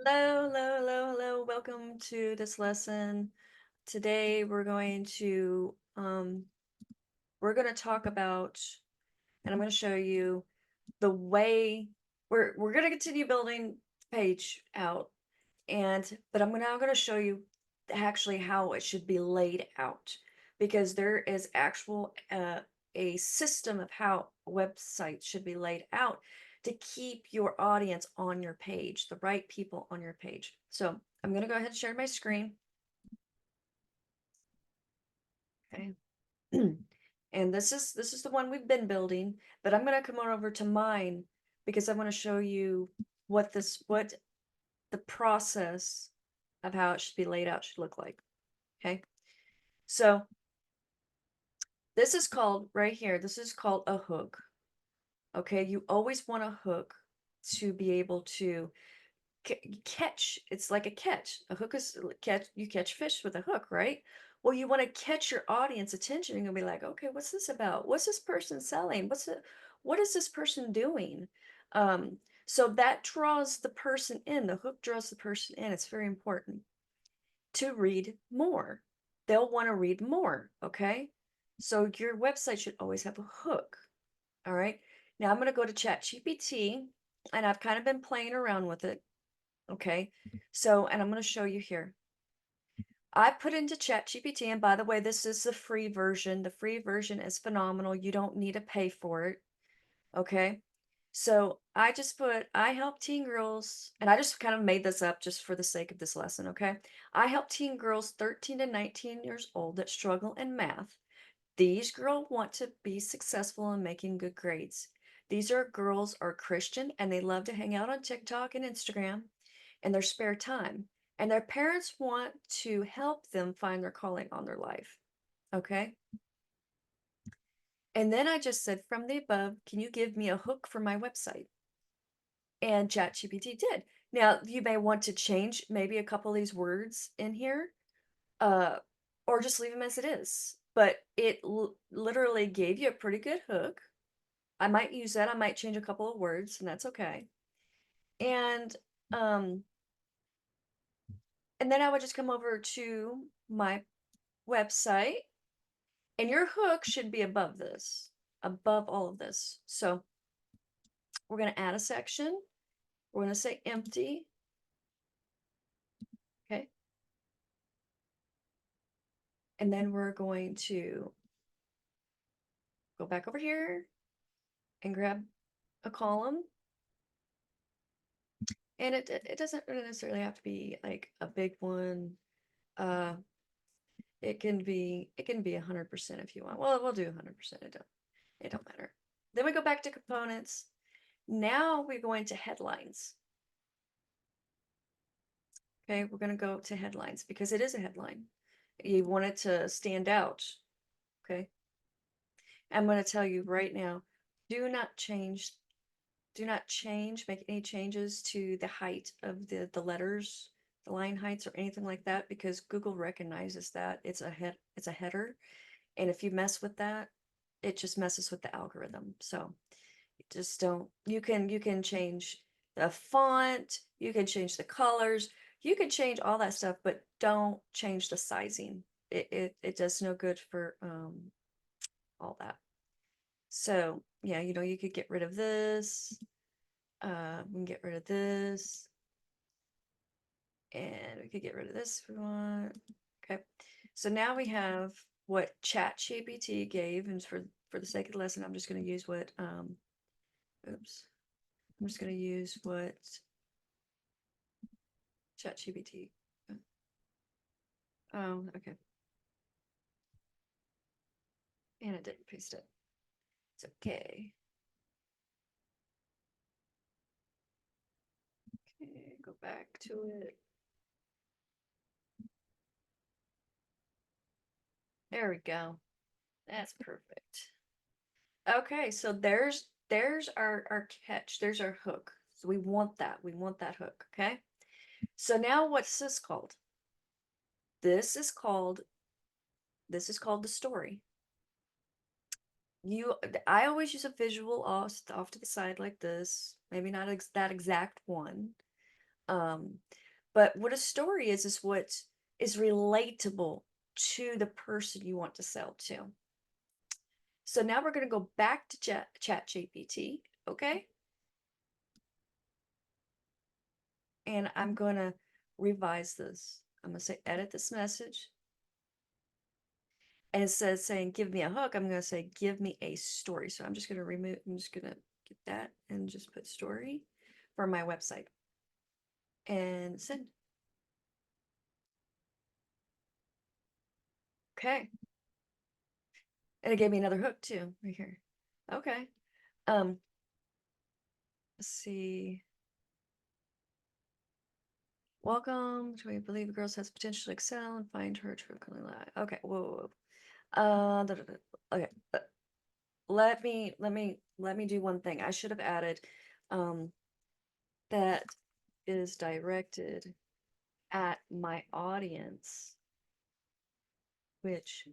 Hello, hello, hello, hello. Welcome to this lesson. Today we're going to talk about, and I'm going to show you the way we're going to continue building the page out, but I'm now going to show you actually how it should be laid out, because there is actual a system of how websites should be laid out to keep your audience on your page, the right people on your page. So I'm going to go ahead and share my screen. Okay. And this is the one we've been building, but I'm going to come on over to mine because I want to show you what the process of how it should be laid out should look like. Okay. So this is called right here, this is called a hook. Okay. You always want a hook to be able to catch. It's like a catch. A hook is catch. You catch fish with a hook, right? Well, you want to catch your audience attention. You're gonna be like, okay, what's this about? What's this person selling? What is this person doing? Um, so that draws the person in. The hook draws the person in. It's very important to read more. They'll want to read more. Okay. So your website should always have a hook. All right. Now I'm going to go to ChatGPT, and I've kind of been playing around with it. Okay. So, and I'm going to show you here. I put into ChatGPT, and by the way, this is the free version. The free version is phenomenal. You don't need to pay for it. Okay. So I just put, I help teen girls, and I just kind of made this up just for the sake of this lesson. Okay. I help teen girls 13 to 19 years old that struggle in math. These girls want to be successful in making good grades. These girls are Christian, and they love to hang out on TikTok and Instagram in their spare time. And their parents want to help them find their calling on their life. Okay. And then I just said, from the above, can you give me a hook for my website? And ChatGPT did. Now, you may want to change maybe a couple of these words in here, uh, or just leave them as it is. But it literally gave you a pretty good hook. I might use that. I might change a couple of words, and that's okay. And um, and then I would just come over to my website, and your hook should be above this, above all of this. So we're going to add a section. We're going to say empty. Okay. And then we're going to go back over here and grab a column. And it doesn't really necessarily have to be like a big one. Uh, it can be 100% if you want. Well, we'll do 100%. It don't matter. Then we go back to components. Now we're going to headlines. Okay, we're going to go to headlines because it is a headline. You want it to stand out. Okay. I'm going to tell you right now, do not change, make any changes to the height of the letters, the line heights or anything like that, because Google recognizes that it's a header. And if you mess with that, it just messes with the algorithm. So just don't, you can change the font, you can change the colors, you can change all that stuff, but don't change the sizing. It does no good for all that. So yeah, you could get rid of this. We can get rid of this, and we could get rid of this if we want. Okay. So now we have what ChatGPT gave, and for the sake of the lesson, I'm just going to use what oops. I'm just going to use what ChatGPT. Oh, okay. And I didn't paste it. It's okay. Okay, go back to it. There we go. That's perfect. Okay, so there's our catch. There's our hook. So we want that. We want that hook, okay? So now what's this called? This is called the story. I always use a visual off to the side like this. Maybe not that exact one. But what a story is what is relatable to the person you want to sell to. So now we're going to go back to Chat GPT, okay? And I'm going to revise this. I'm going to say edit this message. And instead of saying give me a hook, I'm going to say give me a story. So I'm just going to I'm just going to get that and just put story for my website and send. Okay. And it gave me another hook too, right here. Okay. Let's see. Welcome to We Believe Girls Has Potential to Excel and Find Her True Calling Lie. Okay, whoa. Okay. Let me do one thing. I should have added um that is directed at my audience, which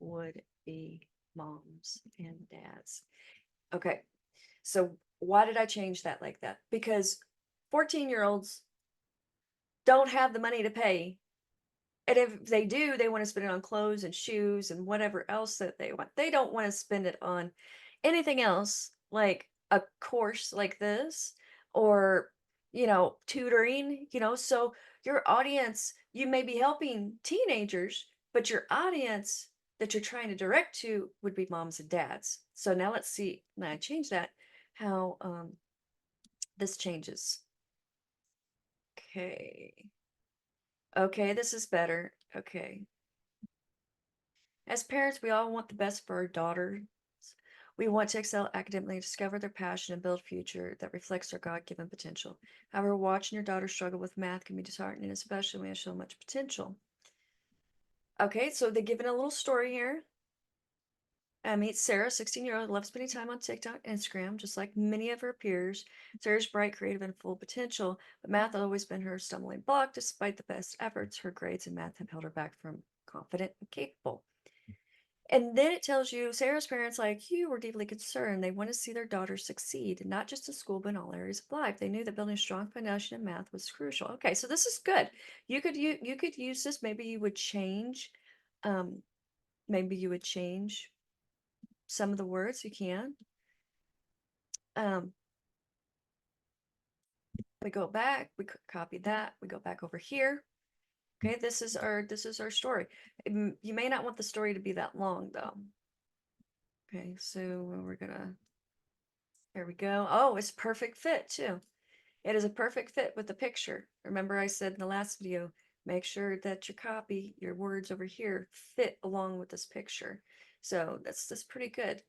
would be moms and dads. Okay. So why did I change that like that? Because 14-year-olds don't have the money to pay. And if they do, they want to spend it on clothes and shoes and whatever else that they want. They don't want to spend it on anything else like a course like this or, tutoring, So your audience, you may be helping teenagers, but your audience that you're trying to direct to would be moms and dads. So now let's see. Now I change that, how this changes. Okay. Okay, this is better. Okay. As parents, we all want the best for our daughters. We want to excel academically, discover their passion, and build a future that reflects their God-given potential. However, watching your daughter struggle with math can be disheartening, especially when they have so much potential. Okay, so they're giving a little story here. Meet Sarah, 16-year-old, loves spending time on TikTok and Instagram, just like many of her peers. Sarah's bright, creative, and full potential, but math has always been her stumbling block. Despite the best efforts, her grades in math have held her back from confident and capable. And then it tells you Sarah's parents, like you, were deeply concerned. They want to see their daughter succeed, not just in school, but in all areas of life. They knew that building a strong foundation in math was crucial. Okay, so this is good. You could use this. Maybe you would change, um, maybe you would change some of the words. You can. Um, we go back. We copy that. We go back over here. Okay, this is our story. You may not want the story to be that long though. Okay, so we're gonna. There we go. Oh, it's perfect fit too. It is a perfect fit with the picture. Remember I said in the last video, make sure that your copy, your words over here fit along with this picture. So that's pretty good.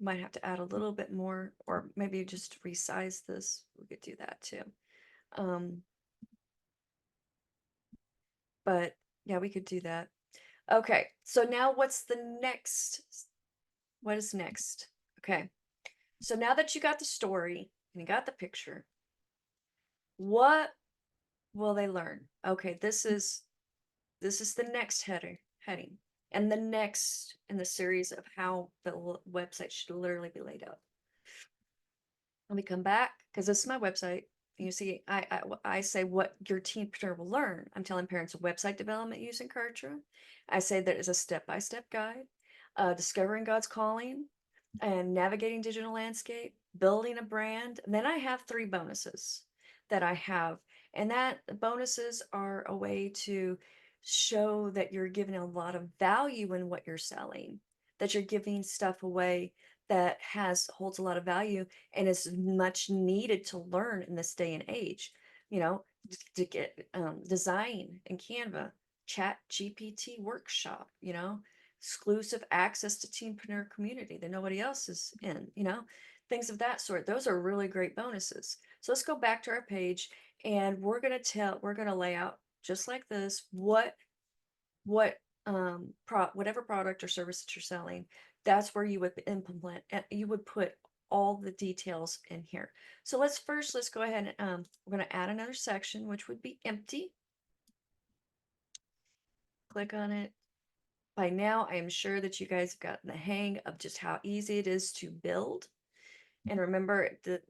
Might have to add a little bit more, or maybe just resize this. We could do that too. Um, but yeah, we could do that. Okay, so now what's the next? What is next? Okay, so now that you got the story and you got the picture, what will they learn? Okay, this is the next heading and the next in the series of how the website should literally be laid out. Let me come back because this is my website. You see, I say what your teenpreneur will learn. I'm telling parents of website development using Kartra. I say that is a step-by-step guide, discovering God's calling, and navigating digital landscape, building a brand. And then I have 3 bonuses that I have, and that bonuses are a way to show that you're giving a lot of value in what you're selling, that you're giving stuff away that holds a lot of value and is much needed to learn in this day and age. You know, to get design in Canva, Chat GPT workshop, exclusive access to teenpreneur community that nobody else is in, things of that sort. Those are really great bonuses. So let's go back to our page and we're going to lay out just like this whatever product or service that you're selling. That's where you would implement and you would put all the details in here. So let's go ahead and we're going to add another section, which would be empty. Click on it. By now, I am sure that you guys have gotten the hang of just how easy it is to build. And remember, the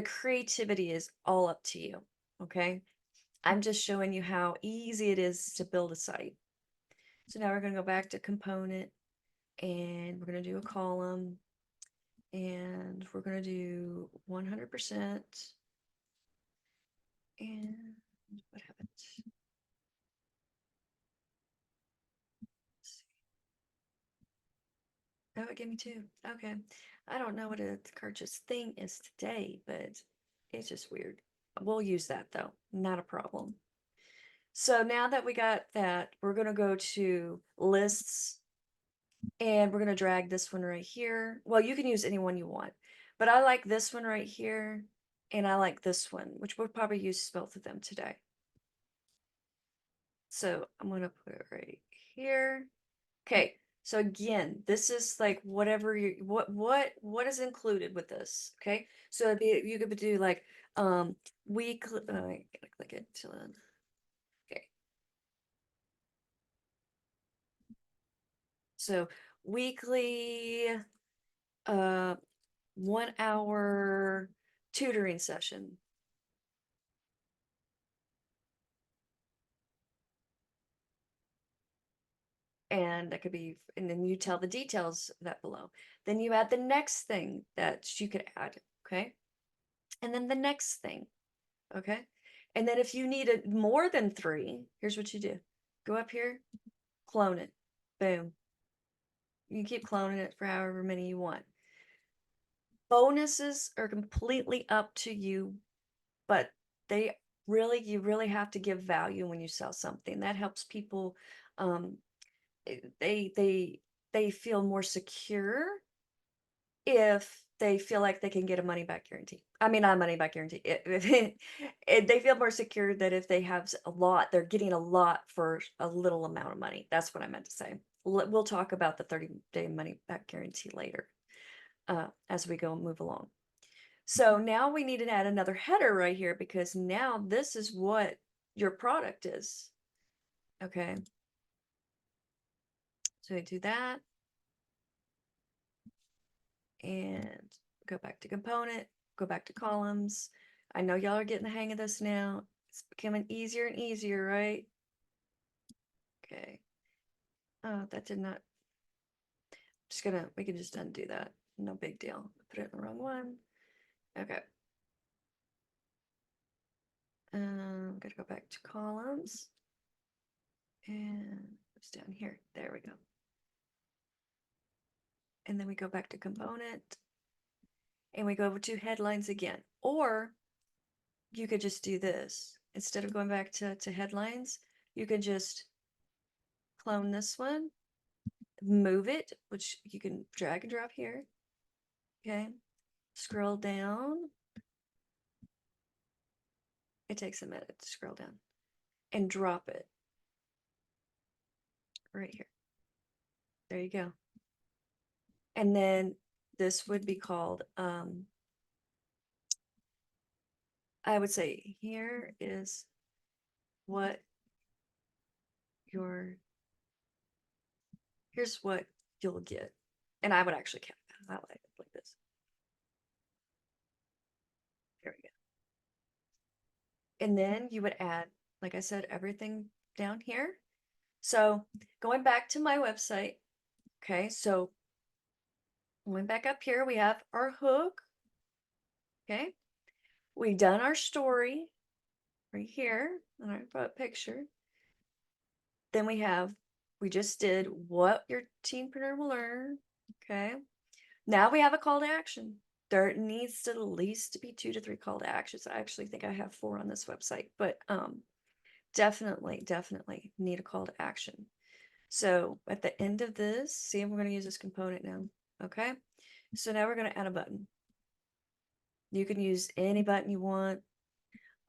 creativity is all up to you. Okay. I'm just showing you how easy it is to build a site. So now we're going to go back to component and we're going to do a column and we're going to do 100%. And what happened? Oh, it gave me two. Okay. I don't know what a Karch's thing is today, but it's just weird. We'll use that though. Not a problem. So now that we got that, we're going to go to lists and we're going to drag this one right here. Well, you can use any one you want, but I like this one right here. And I like this one, which we'll probably use both of them today. So I'm going to put it right here. Okay. So again, this is like whatever you what is included with this. Okay. So it'd be, you could do like weekly I gotta click it till then. Okay. So weekly 1 hour tutoring session. And that could be, and then you tell the details of that below. Then you add the next thing that you could add. Okay. And then the next thing. Okay. And then if you need it more than 3, here's what you do. Go up here, clone it. Boom. You can keep cloning it for however many you want. Bonuses are completely up to you, but you really have to give value when you sell something. That helps people they feel more secure if they feel like they can get a money back guarantee. I mean, not a money back guarantee. They feel more secure that if they have a lot, they're getting a lot for a little amount of money. That's what I meant to say. We'll talk about the 30-day money back guarantee later as we go and move along. So now we need to add another header right here because now this is what your product is. Okay. So we do that. And go back to component, go back to columns. I know y'all are getting the hang of this now. It's becoming easier and easier, right? Okay. Oh, that did not. We can just undo that. No big deal. Put it in the wrong one. Okay. I'm gonna go back to columns. And it's down here. There we go. And then we go back to component. And we go over to headlines again. Or you could just do this. Instead of going back to headlines, you could just clone this one, move it, which you can drag and drop here. Okay. Scroll down. It takes a minute to scroll down and drop it right here. There you go. And then this would be called, I would say here is what here's what you'll get. And I would actually highlight it like this. There we go. And then you would add, like I said, everything down here. So going back to my website, okay, so going back up here, we have our hook. Okay, we've done our story right here, and I put a picture. Then we just did what your teenpreneur will learn. Okay, now we have a call to action. There needs to at least be 2 to 3 call to actions. I actually think I have 4 on this website, but definitely need a call to action. So at the end of this, see, we're going to use this component now. Okay, so now we're going to add a button. You can use any button you want.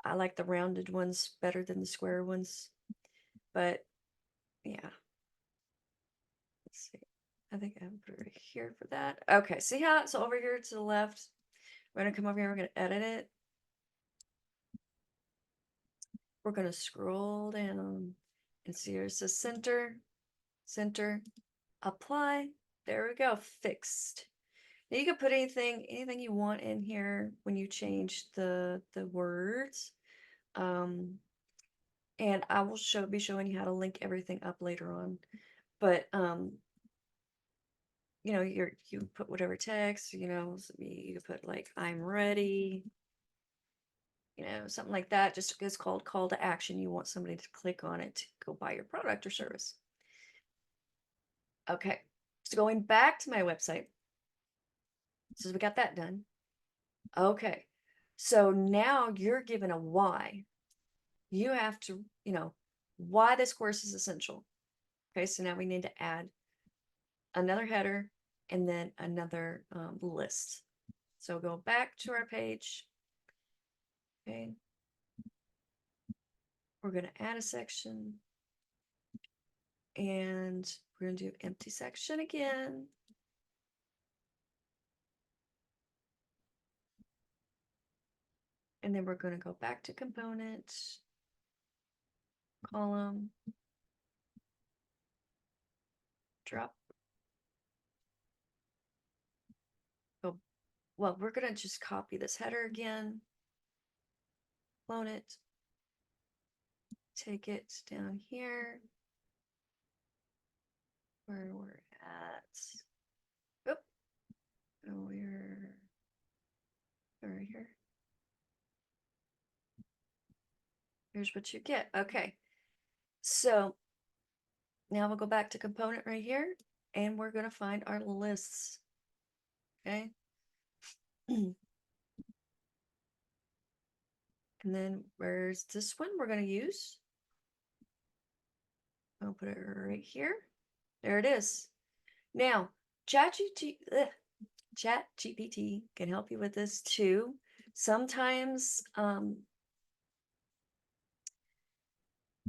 I like the rounded ones better than the square ones, but yeah. Let's see. I think I have put it right here for that. Okay, see how it's over here to the left? We're going to come over here, we're going to edit it. We're going to scroll down and see here's the center, apply. There we go, fixed. Now you can put anything you want in here when you change the words. And I will be showing you how to link everything up later on. But you know, you put whatever text, you know, you put like I'm ready, you know, something like that. Just it's called call to action. You want somebody to click on it to go buy your product or service. Okay. So going back to my website. So we got that done. Okay. So now you're given a why. You have to, you know, why this course is essential. Okay. So now we need to add another header and then another list. So go back to our page. Okay. We're going to add a section and we're going to do empty section again. And then we're going to go back to component, column, drop. Oh, well, we're going to just copy this header again, clone it, take it down here where we're at. Oop. Oh, we're right here. Here's what you get. Okay. So now we'll go back to component right here and we're going to find our lists. Okay. And then where's this one we're going to use? I'll put it right here. There it is. Now, ChatGPT can help you with this too. Sometimes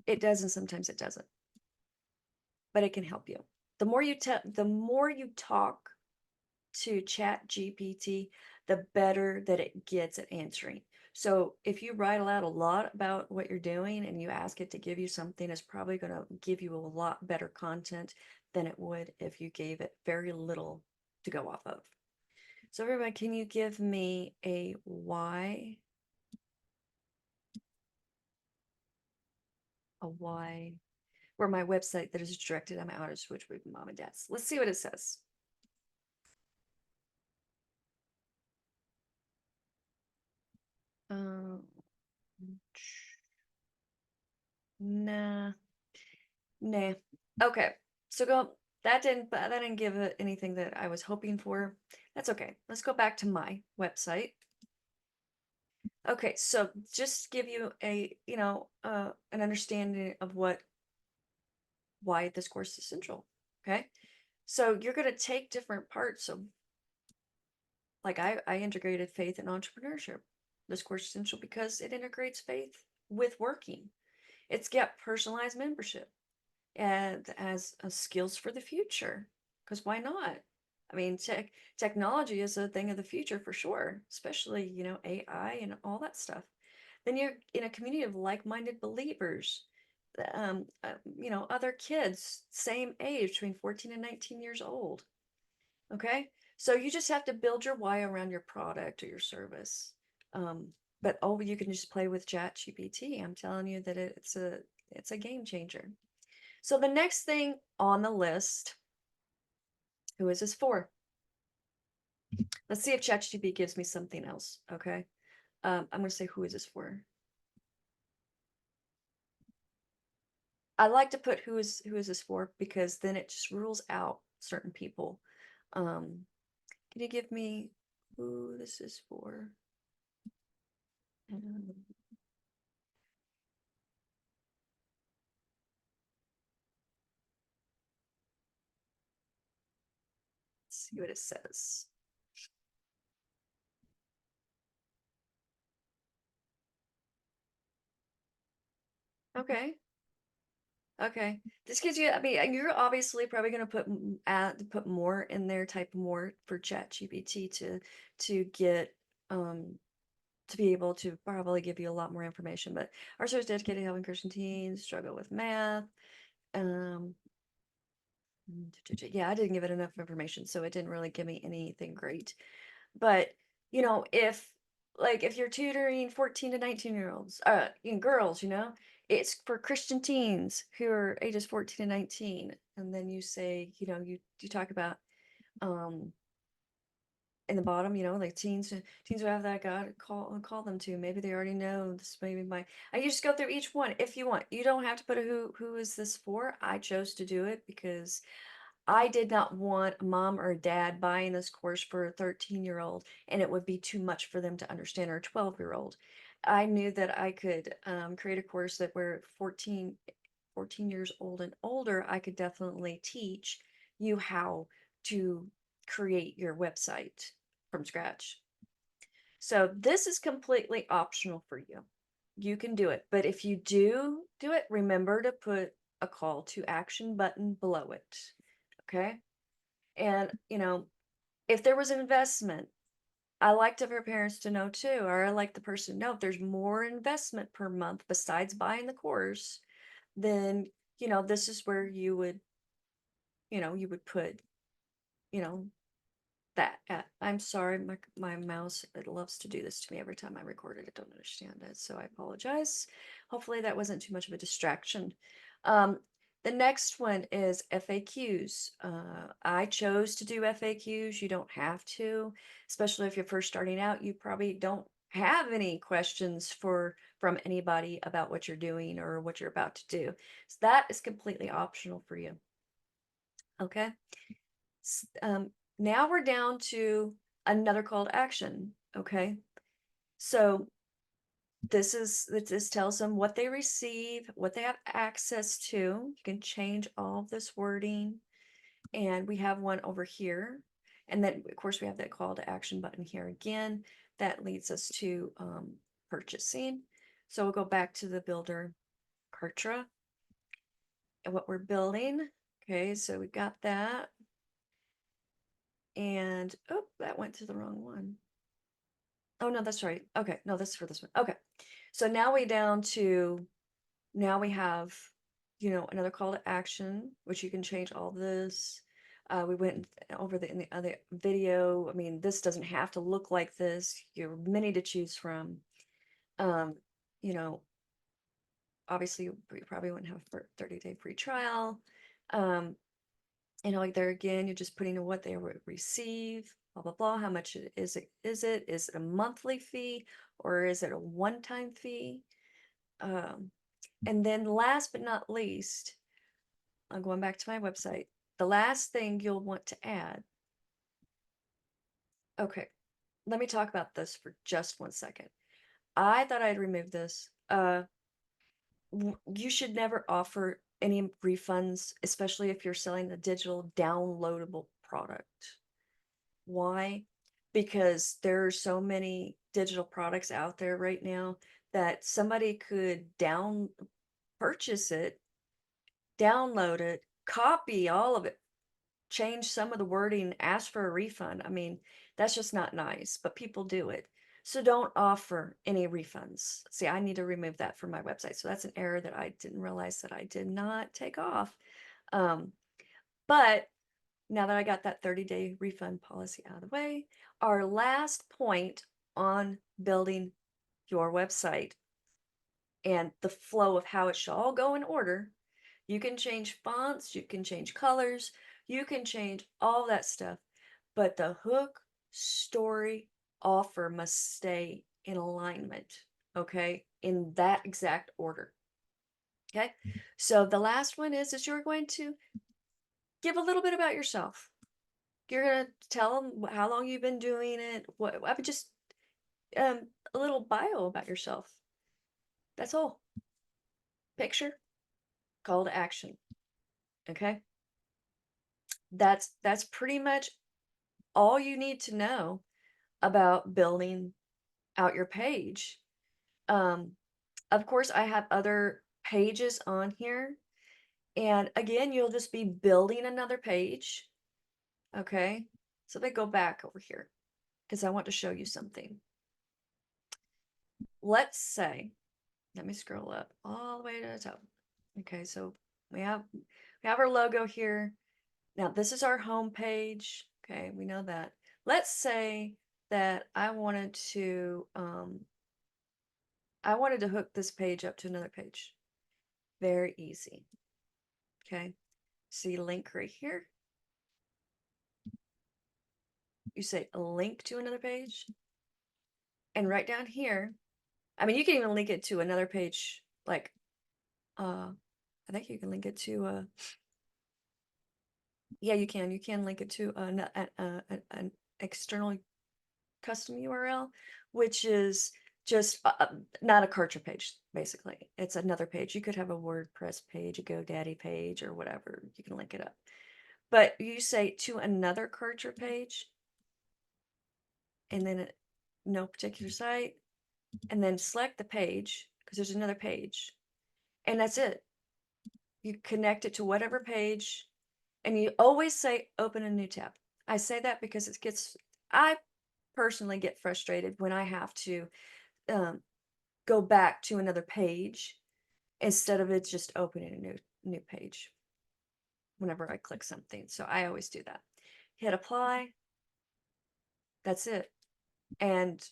it does and sometimes it doesn't. But it can help you. The more you talk to ChatGPT, the better that it gets at answering. So if you write out a lot about what you're doing and you ask it to give you something, it's probably going to give you a lot better content than it would if you gave it very little to go off of. So everybody, can you give me a why? A why? Where my website that is directed at my auto switch with mom and dad's. Let's see what it says. Um, nah. Nah. Okay. So that didn't give it anything that I was hoping for. That's okay. Let's go back to my website. Okay, so just give you a, you know, an understanding of why this course is essential. Okay. So you're going to take different parts of, like I integrated faith and entrepreneurship. This course is essential because it integrates faith with working. It's got personalized membership and as skills for the future. Because why not? I mean, technology is a thing of the future for sure, especially, you know, AI and all that stuff. Then you're in a community of like-minded believers, you know, other kids, same age, between 14 and 19 years old. Okay. So you just have to build your why around your product or your service. But you can just play with ChatGPT. I'm telling you that it's a game changer. So the next thing on the list, who is this for? Let's see if ChatGPT gives me something else. Okay. I'm going to say, who is this for? I like to put who is this for because then it just rules out certain people. Can you give me who this is for? Let's see what it says. Okay. Okay. This gives you, I mean, you're obviously probably going to put more in there, type more for ChatGPT to get to be able to probably give you a lot more information. But our show is dedicated to helping Christian teens struggle with math. Um, yeah, I didn't give it enough information, so it didn't really give me anything great. But you know, if like if you're tutoring 14 to 19-year-olds, girls, it's for Christian teens who are ages 14 to 19. And then you say, you talk about um in the bottom, like teens who have that God call them to. Maybe they already know this. Maybe I just go through each one if you want. You don't have to put a who is this for. I chose to do it because I did not want a mom or a dad buying this course for a 13-year-old and it would be too much for them to understand, or a 12-year-old. I knew that I could create a course that where 14 years old and older, I could definitely teach you how to create your website from scratch. So this is completely optional for you. You can do it, but if you do it, remember to put a call to action button below it. Okay. And, if there was an investment, I like to for parents to know too, or I like the person to know if there's more investment per month besides buying the course, then, this is where you would put, you know, that at. I'm sorry, my mouse, it loves to do this to me every time I record it. I don't understand it, so I apologize. Hopefully that wasn't too much of a distraction. Um, the next one is FAQs. I chose to do FAQs. You don't have to, especially if you're first starting out. You probably don't have any questions from anybody about what you're doing or what you're about to do. So that is completely optional for you. Okay. Now we're down to another call to action. Okay. So this tells them what they receive, what they have access to. You can change all of this wording. And we have one over here. And then of course we have that call to action button here again. That leads us to purchasing. So we'll go back to the builder Kartra and what we're building. Okay, so we got that. And, oh, that went to the wrong one. Oh, no, that's right. Okay, no, this is for this one. Okay, so now now we have, another call to action, which you can change all this. We went over in the other video. I mean, this doesn't have to look like this. You're many to choose from. Um, you know, obviously, we probably wouldn't have a 30-day free trial. Like there again, you're just putting in what they would receive, blah, blah, blah. How much is it? Is it a monthly fee or is it a one-time fee? And then last but not least, I'm going back to my website. The last thing you'll want to add. Okay, let me talk about this for just 1 second. I thought I'd remove this. You should never offer any refunds, especially if you're selling a digital downloadable product. Why? Because there are so many digital products out there right now that somebody could purchase it, download it, copy all of it, change some of the wording, ask for a refund. I mean, that's just not nice, but people do it. So don't offer any refunds. See, I need to remove that from my website. So that's an error that I didn't realize that I did not take off. But now that I got that 30-day refund policy out of the way, our last point on building your website and the flow of how it should all go in order. You can change fonts, you can change colors, you can change all that stuff, but the hook, story, offer must stay in alignment, okay, in that exact order. Okay, so the last one is you're going to give a little bit about yourself. You're gonna tell them how long you've been doing it. What I would just a little bio about yourself. That's all. Picture, call to action. Okay, that's pretty much all you need to know about building out your page. Of course, I have other pages on here, and again, you'll just be building another page. Okay, so they go back over here because I want to show you something. Let's say, let me scroll up all the way to the top. Okay, so we have our logo here. Now this is our home page. Okay, we know that. Let's say that I wanted to hook this page up to another page. Very easy. Okay. See link right here. You say a link to another page. And right down here, I mean, you can even link it to another page, like, I think you can link it to, yeah, you can link it to an external custom URL, which is just not a Kartra page, basically. It's another page. You could have a WordPress page, a GoDaddy page, or whatever. You can link it up. But you say to another Kartra page, and then no particular site, and then select the page, because there's another page, and that's it. You connect it to whatever page, and you always say open a new tab. I say that because I personally get frustrated when I have to um, go back to another page instead of it just opening a new page whenever I click something. So I always do that. Hit apply. That's it. And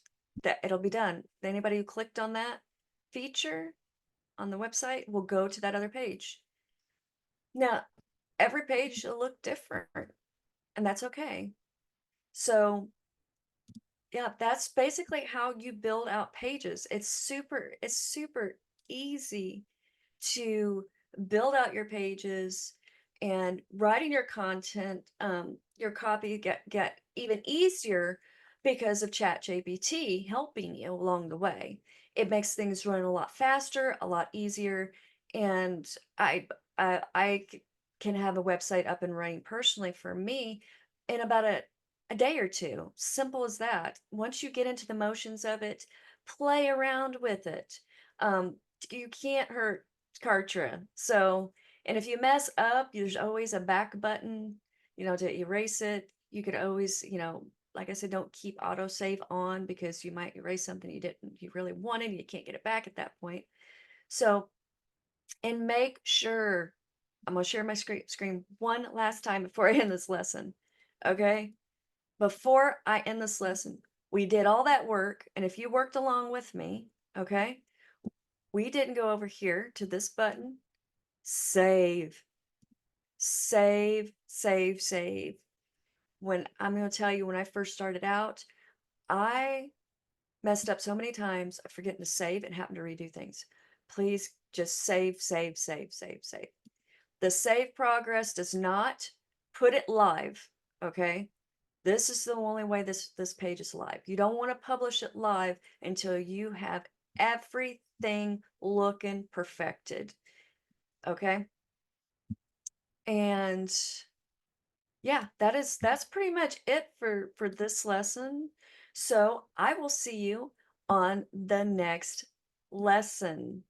that it'll be done. Anybody who clicked on that feature on the website will go to that other page. Now, every page will look different, and that's okay. So yeah, that's basically how you build out pages. It's super easy to build out your pages, and writing your content, your copy get even easier because of ChatGPT helping you along the way. It makes things run a lot faster, a lot easier, and I can have a website up and running personally for me in about a day or two. Simple as that. Once you get into the motions of it, play around with it. You can't hurt Kartra. So, and if you mess up, there's always a back button, to erase it. You could always, like I said, don't keep autosave on because you might erase something you really wanted. You can't get it back at that point. So, and make sure, I'm going to share my screen one last time before I end this lesson. Okay. Before I end this lesson, we did all that work. And if you worked along with me, okay, we didn't go over here to this button, save, save. When I'm going to tell you, when I first started out, I messed up so many times of forgetting to save and having to redo things. Please just save. The save progress does not put it live. Okay. This is the only way this page is live. You don't want to publish it live until you have everything looking perfected. Okay. And yeah, that's pretty much it for this lesson. So I will see you on the next lesson.